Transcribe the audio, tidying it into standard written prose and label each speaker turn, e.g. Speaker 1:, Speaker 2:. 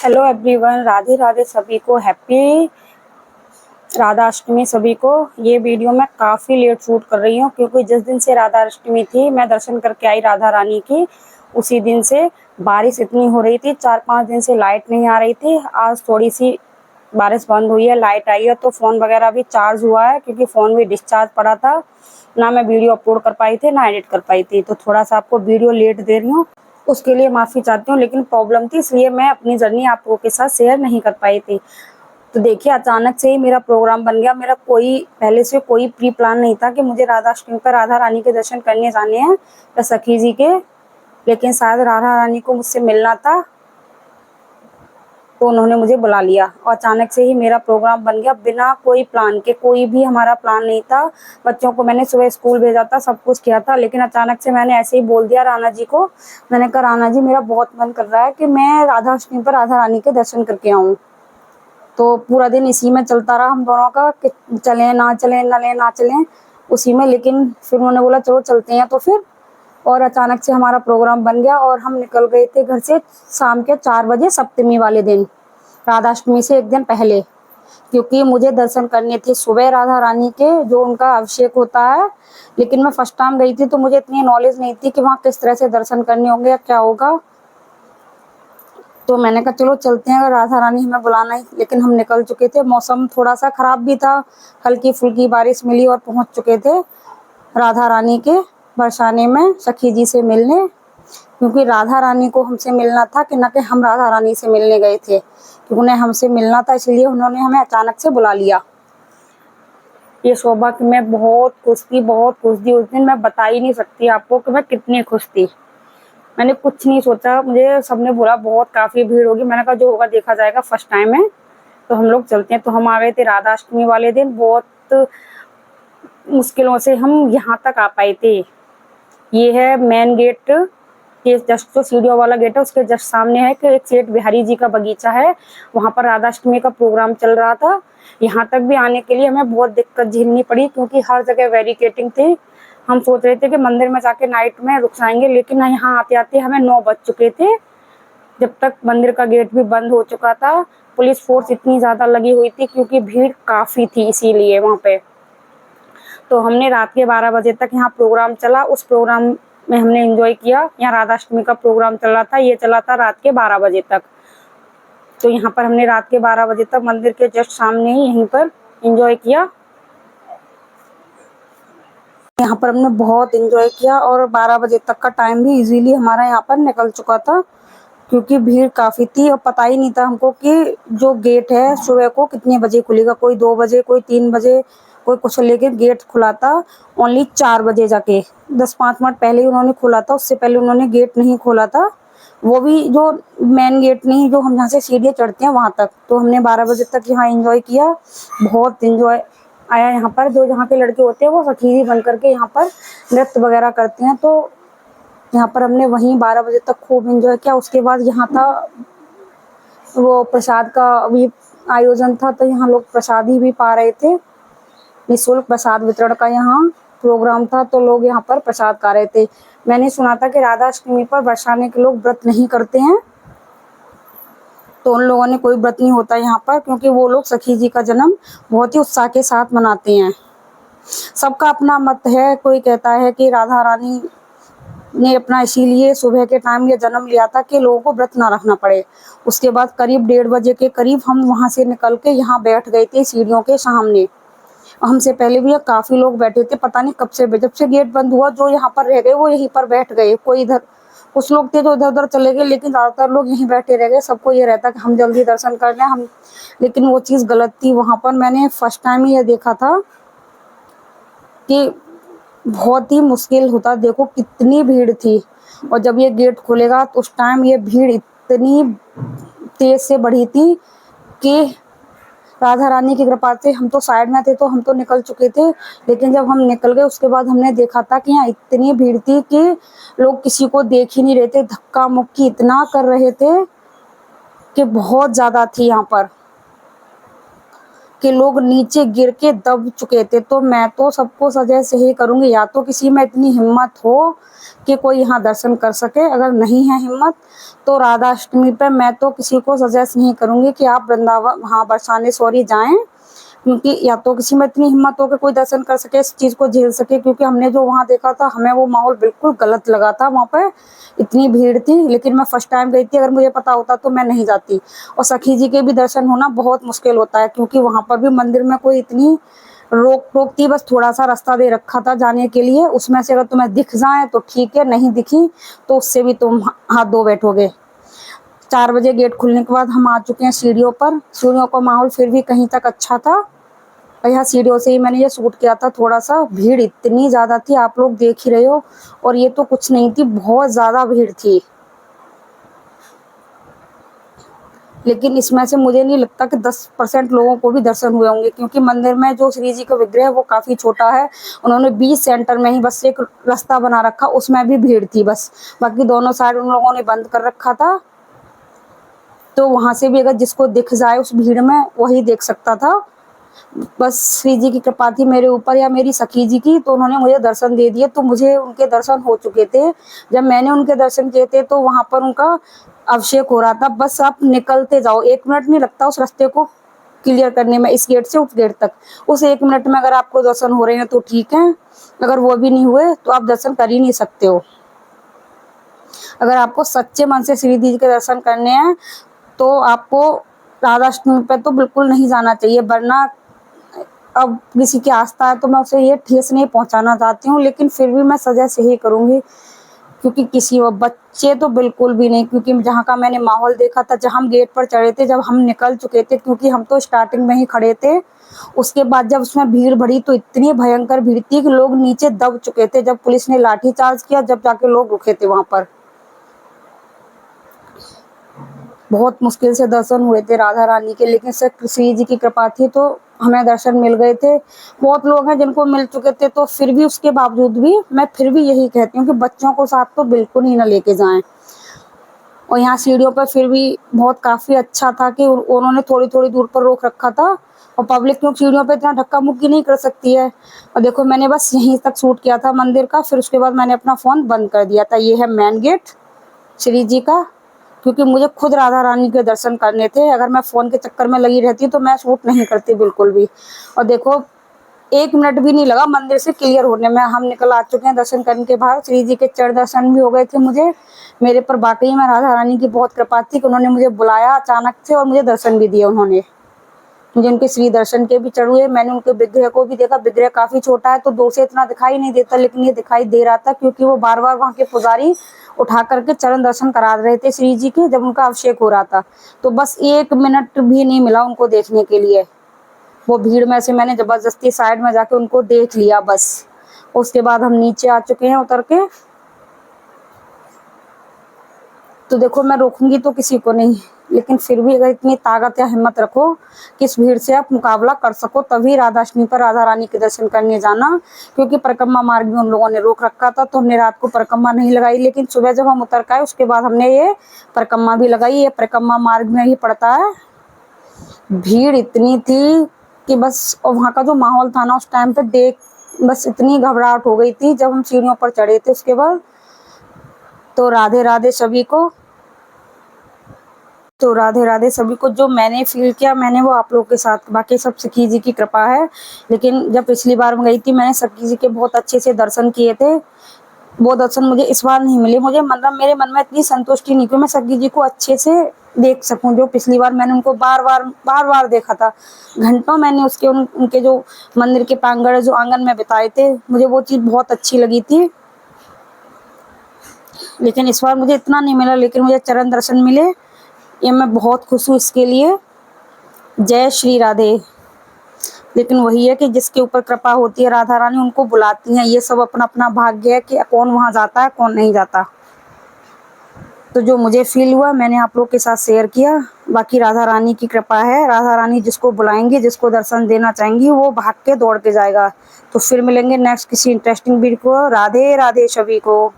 Speaker 1: Hello everyone, Radhe Radhe सभी को। Happy Radha Ashtami सभी को। ये वीडियो मैं काफ़ी लेट शूट कर रही हूँ क्योंकि जिस दिन से राधा अष्टमी थी मैं दर्शन करके आई राधा रानी की, उसी दिन से बारिश इतनी हो रही थी। 4-5 दिन से लाइट नहीं आ रही थी। आज थोड़ी सी बारिश बंद हुई है, लाइट आई है तो फ़ोन वगैरह भी चार्ज हुआ है क्योंकि फ़ोन भी डिस्चार्ज पड़ा था। ना मैं वीडियो अपलोड कर पाई थी ना एडिट कर पाई थी, तो थोड़ा सा आपको वीडियो लेट दे रही हूँ, उसके लिए माफ़ी चाहती हूँ। लेकिन प्रॉब्लम थी इसलिए मैं अपनी जर्नी आप लोगों के साथ शेयर नहीं कर पाई थी। तो देखिए, अचानक से ही मेरा प्रोग्राम बन गया। मेरा कोई पहले से कोई प्री प्लान नहीं था कि मुझे राधा अष्टमी पर राधा रानी के दर्शन करने जाने हैं या सखी जी के, लेकिन शायद राधा रानी को मुझसे मिलना था तो उन्होंने मुझे बुला लिया और अचानक से ही मेरा प्रोग्राम बन गया बिना कोई प्लान के। कोई भी हमारा प्लान नहीं था। बच्चों को मैंने सुबह स्कूल भेजा था, सब कुछ किया था, लेकिन अचानक से मैंने ऐसे ही बोल दिया राणा जी को। मैंने कहा, राणा जी मेरा बहुत मन कर रहा है कि मैं राधा अष्टमी पर राधा रानी के दर्शन करके आऊँ। तो पूरा दिन इसी में चलता रहा हम दोनों का कि चलें ना चलें, ना चलें उसी में। लेकिन फिर उन्होंने बोला चलो चलते हैं, तो फिर और अचानक से हमारा प्रोग्राम बन गया और हम निकल गए थे घर से शाम के 4 बजे, सप्तमी वाले दिन, राधाष्टमी से एक दिन पहले, क्योंकि मुझे दर्शन करने थे सुबह राधा रानी के, जो उनका अभिषेक होता है। लेकिन मैं फर्स्ट टाइम गई थी तो मुझे इतनी नॉलेज नहीं थी कि वहाँ किस तरह से दर्शन करने होंगे या क्या होगा। तो मैंने कहा चलो चलते हैं, अगर राधा रानी हमें बुलाना ही। लेकिन हम निकल चुके थे, मौसम थोड़ा सा खराब भी था, हल्की फुल्की बारिश मिली और पहुंच चुके थे राधा रानी के बरसाने में सखी जी से मिलने। क्योंकि राधा रानी को हमसे मिलना था कि न कि हम राधा रानी से मिलने गए थे, क्योंकि उन्हें हमसे मिलना था, इसलिए उन्होंने हमें अचानक से बुला लिया। ये सौभाग्य, मैं बहुत खुश थी, बहुत खुश थी उस दिन। मैं बता ही नहीं सकती आपको कि मैं कितनी खुश थी। मैंने कुछ नहीं सोचा, मुझे सबने बोला बहुत काफ़ी भीड़ होगी। मैंने कहा जो होगा देखा जाएगा, फर्स्ट टाइम है तो हम लोग चलते हैं। तो हम आ गए थे राधा अष्टमी वाले दिन। बहुत मुश्किलों से हम यहाँ तक आ पाए थे। ये है मेन गेट के जस्ट, जो सीढ़ियों वाला गेट है उसके जस्ट सामने है कि एक सेठ बिहारी जी का बगीचा है। वहाँ पर राधा अष्टमी का प्रोग्राम चल रहा था। यहाँ तक भी आने के लिए हमें बहुत दिक्कत झेलनी पड़ी क्योंकि हर जगह बैरिकेडिंग थी। हम सोच रहे थे कि मंदिर में जाके नाइट में रुक जाएंगे, लेकिन यहाँ आते आते हमें 9 बज चुके थे, जब तक मंदिर का गेट भी बंद हो चुका था। पुलिस फोर्स इतनी ज़्यादा लगी हुई थी क्योंकि भीड़ काफ़ी थी, इसीलिए वहाँ पे। तो हमने रात के 12 बजे तक यहाँ प्रोग्राम चला, उस प्रोग्राम में हमने एंजॉय किया। यहाँ राधा अष्टमी का प्रोग्राम चल रहा था, ये चला था रात के 12 बजे तक। तो यहाँ पर हमने रात के 12 बजे तक मंदिर के जस्ट सामने ही यहीं पर एंजॉय किया। यहाँ पर हमने बहुत एंजॉय किया और 12 बजे तक का टाइम भी इजीली हमारा यहाँ पर निकल चुका था क्योंकि भीड़ काफ़ी थी और पता ही नहीं था हमको कि जो गेट है सुबह को कितने बजे खुलेगा। कोई 2 बजे, कोई 3 बजे, कोई कुछ, लेके गेट खुला था ओनली 4 बजे जाके। 10-5 मिनट पहले ही उन्होंने खोला था, उससे पहले उन्होंने गेट नहीं खोला था। वो भी जो मेन गेट नहीं, जो हम यहाँ से सीढ़ियाँ चढ़ते हैं वहाँ तक। तो हमने 12 बजे तक यहाँ एंजॉय किया, बहुत एंजॉय आया। यहाँ पर जो यहाँ के लड़के होते हैं वो सखी बन करके यहाँ पर नृत्य वगैरह करते हैं, तो यहाँ पर हमने वहीं 12 बजे तक खूब एंजॉय किया। उसके बाद यहाँ था वो प्रसाद का भी आयोजन था, तो यहाँ लोग प्रसाद ही भी पा रहे थे। निःशुल्क प्रसाद वितरण का यहाँ प्रोग्राम था, तो लोग यहाँ पर प्रसाद खा रहे थे। मैंने सुना था कि राधा अष्टमी पर बरसाने के लोग व्रत नहीं करते हैं, तो उन लोगों ने कोई व्रत नहीं होता यहाँ पर, क्योंकि वो लोग सखी जी का जन्म बहुत ही उत्साह के साथ मनाते हैं। सबका अपना मत है। कोई कहता है कि राधा रानी ने अपना इसीलिए सुबह के टाइम ये जन्म लिया था कि लोगों को व्रत ना रखना पड़े। उसके बाद करीब 1:30 बजे के करीब हम वहाँ से निकल के यहाँ बैठ गए थे सीढ़ियों के सामने। हमसे पहले भी काफ़ी लोग बैठे थे, पता नहीं कब से, जब से गेट बंद हुआ जो यहाँ पर रह गए वो यहीं पर बैठ गए। कोई इधर, कुछ लोग थे जो इधर उधर चले गए, लेकिन ज़्यादातर लोग यहीं बैठे रह गए। सबको ये रहता कि हम जल्दी दर्शन कर लें हम, लेकिन वो चीज़ गलत थी। वहाँ पर मैंने फर्स्ट टाइम ही ये देखा था कि बहुत ही मुश्किल होता। देखो कितनी भीड़ थी, और जब ये गेट खुलेगा तो उस टाइम ये भीड़ इतनी तेज से बढ़ी थी कि राधा रानी की कृपा से हम तो साइड में थे तो हम तो निकल चुके थे। लेकिन जब हम निकल गए उसके बाद हमने देखा था कि यहाँ इतनी भीड़ थी कि लोग किसी को देख ही नहीं रहे थे, धक्का मुक्की इतना कर रहे थे कि बहुत ज़्यादा थी यहाँ पर, कि लोग नीचे गिर के दब चुके थे। तो मैं तो सबको सजेस्ट यही करूंगी, या तो किसी में इतनी हिम्मत हो कि कोई यहाँ दर्शन कर सके, अगर नहीं है हिम्मत तो राधा अष्टमी पे मैं तो किसी को सजेस्ट नहीं करूंगी कि आप वृंदावन वहाँ बरसाने सॉरी जाएं, क्योंकि या तो किसी में इतनी हिम्मत हो कि कोई दर्शन कर सके, इस चीज को झेल सके। क्योंकि हमने जो वहाँ देखा था, हमें वो माहौल बिल्कुल गलत लगा था। वहाँ पे इतनी भीड़ थी, लेकिन मैं फर्स्ट टाइम गई थी, अगर मुझे पता होता तो मैं नहीं जाती। और सखी जी के भी दर्शन होना बहुत मुश्किल होता है, क्योंकि वहाँ पर भी मंदिर में कोई इतनी रोक टोक थी, बस थोड़ा सा रास्ता दे रखा था जाने के लिए। उसमें से अगर तुम्हें दिख जाए तो ठीक है, नहीं दिखी तो उससे भी तुम हाथ धो बैठोगे। 4 बजे गेट खुलने के बाद हम आ चुके हैं सीढ़ियों पर। सीढ़ियों का माहौल फिर भी कहीं तक अच्छा था, और यहाँ सीढ़ियों से ही मैंने ये शूट किया था। थोड़ा सा भीड़ इतनी ज्यादा थी, आप लोग देख ही रहे हो, और ये तो कुछ नहीं थी, बहुत ज्यादा भीड़ थी। लेकिन इसमें से मुझे नहीं लगता कि 10% लोगों को भी दर्शन हुए होंगे, क्योंकि मंदिर में जो श्री जी का विग्रह है वो काफी छोटा है। उन्होंने 20 सेंटर में ही बस एक रास्ता बना रखा, उसमें भी भीड़ थी बस, बाकी दोनों साइड उन लोगों ने बंद कर रखा था। तो वहां से भी अगर जिसको दिख जाए उस भीड़ में, वही देख सकता था। बस श्री जी की कृपा थी मेरे ऊपर या मेरी सखी जी की, तो उन्होंने मुझे दर्शन दे दिए। तो मुझे उनके दर्शन हो चुके थे। जब मैंने उनके दर्शन किए थे तो वहां पर उनका अभिषेक हो रहा था। बस आप निकलते जाओ, 1 मिनट नहीं लगता उस रास्ते को क्लियर करने में, इस गेट से उस गेट तक। उस 1 मिनट में अगर आपको दर्शन हो रहे हैं तो ठीक है, अगर वो भी नहीं हुए तो आप दर्शन कर ही नहीं सकते हो। अगर आपको सच्चे मन से श्री जी के दर्शन करने हैं तो आपको राधाष्टमी पे तो बिल्कुल नहीं जाना चाहिए, वरना अब किसी की आस्था है तो मैं उसे ये ठेस नहीं पहुंचाना चाहती हूँ, लेकिन फिर भी मैं सजेस्ट यही करूंगी, क्योंकि किसी वो बच्चे तो बिल्कुल भी नहीं। क्योंकि जहाँ का मैंने माहौल देखा था, जब हम गेट पर चढ़े थे, जब हम निकल चुके थे, क्योंकि हम तो स्टार्टिंग में ही खड़े थे, उसके बाद जब उसमें भीड़ बढ़ी तो इतनी भयंकर भीड़ थी कि लोग नीचे दब चुके थे। जब पुलिस ने लाठी चार्ज किया, जब जाके लोग रुके थे वहां पर। बहुत मुश्किल से दर्शन हुए थे राधा रानी के, लेकिन सिर्फ श्री जी की कृपा थी तो हमें दर्शन मिल गए थे। बहुत लोग हैं जिनको मिल चुके थे, तो फिर भी उसके बावजूद भी मैं फिर भी यही कहती हूँ कि बच्चों को साथ तो बिल्कुल ही ना लेके जाएं। और यहाँ सीढ़ियों पर फिर भी बहुत काफी अच्छा था कि उन्होंने थोड़ी थोड़ी दूर पर रोक रखा था, और पब्लिक क्यों सीढ़ियों पे इतना धक्का मुक्की नहीं कर सकती है। और देखो मैंने बस यहीं तक शूट किया था मंदिर का, फिर उसके बाद मैंने अपना फोन बंद कर दिया था। ये है मेन गेट श्री जी का, क्योंकि मुझे खुद राधा रानी के दर्शन करने थे। अगर मैं फोन के चक्कर में लगी रहती तो मैं शूट नहीं करती बिल्कुल भी। और देखो 1 मिनट भी नहीं लगा मंदिर से क्लियर होने में, हम निकल आ चुके हैं दर्शन करने के बाद। श्री जी के चरण दर्शन भी हो गए थे मुझे। मेरे पर वाकई में राधा रानी की बहुत कृपा थी कि उन्होंने मुझे बुलाया अचानक से और मुझे दर्शन भी दिए। उन्होंने मुझे उनके श्री दर्शन के भी चढ़ुए। मैंने उनके विग्रह को भी देखा, विग्रह काफी छोटा है तो दूर से इतना दिखाई नहीं देता, लेकिन ये दिखाई दे रहा था, क्योंकि वो बार बार वहाँ के पुजारी उठा करके चरण दर्शन करा रहे थे श्री जी के, जब उनका अभिषेक हो रहा था। तो बस 1 मिनट भी नहीं मिला उनको देखने के लिए। वो भीड़ में से मैंने जबरदस्ती साइड में जाके उनको देख लिया बस। उसके बाद हम नीचे आ चुके हैं उतर के। तो देखो मैं रोकूंगी तो किसी को नहीं, लेकिन फिर भी अगर इतनी ताकत या हिम्मत रखो कि इस भीड़ से आप मुकाबला कर सको, तभी राधाष्टमी पर राधा रानी के दर्शन करने जाना। क्योंकि परिक्रमा मार्ग में उन लोगों ने रोक रखा था, तो हमने रात को परिक्रमा नहीं लगाई, लेकिन सुबह जब हम उतर के आए उसके बाद हमने ये परिक्रमा भी लगाई। ये परिक्रमा मार्ग में ही पड़ता है। भीड़ इतनी थी कि बस, और वहाँ का जो माहौल था ना उस टाइम पे देख, बस इतनी घबराहट हो गई थी जब हम सीढ़ियों पर चढ़े थे उसके बाद। तो राधे राधे सभी को। तो राधे राधे सभी को। जो मैंने फील किया मैंने वो आप लोगों के साथ, बाकी सब सखी जी की कृपा है। लेकिन जब पिछली बार मैं गई थी मैंने सखी जी के बहुत अच्छे से दर्शन किए थे। वो दर्शन मुझे इस बार नहीं मिले। मुझे मतलब मेरे मन में इतनी संतुष्टि नहीं कि मैं सखी जी को अच्छे से देख सकूं। जो पिछली बार मैंने उनको बार बार देखा था, घंटों मैंने उसके उनके जो मंदिर के प्रांगण जो आंगन में बिताए थे, मुझे वो चीज बहुत अच्छी लगी थी। लेकिन इस बार मुझे इतना नहीं मिला, लेकिन मुझे चरण दर्शन मिले, ये मैं बहुत खुश हूँ इसके लिए। जय श्री राधे। लेकिन वही है कि जिसके ऊपर कृपा होती है राधा रानी उनको बुलाती हैं। ये सब अपना अपना भाग्य है कि कौन वहां जाता है कौन नहीं जाता। तो जो मुझे फील हुआ मैंने आप लोग के साथ शेयर किया। बाकी राधा रानी की कृपा है, राधा रानी जिसको बुलाएंगी जिसको दर्शन देना चाहेंगी वो भाग के दौड़ के जाएगा। तो फिर मिलेंगे नेक्स्ट किसी इंटरेस्टिंग वीडियो को। राधे राधे सभी को।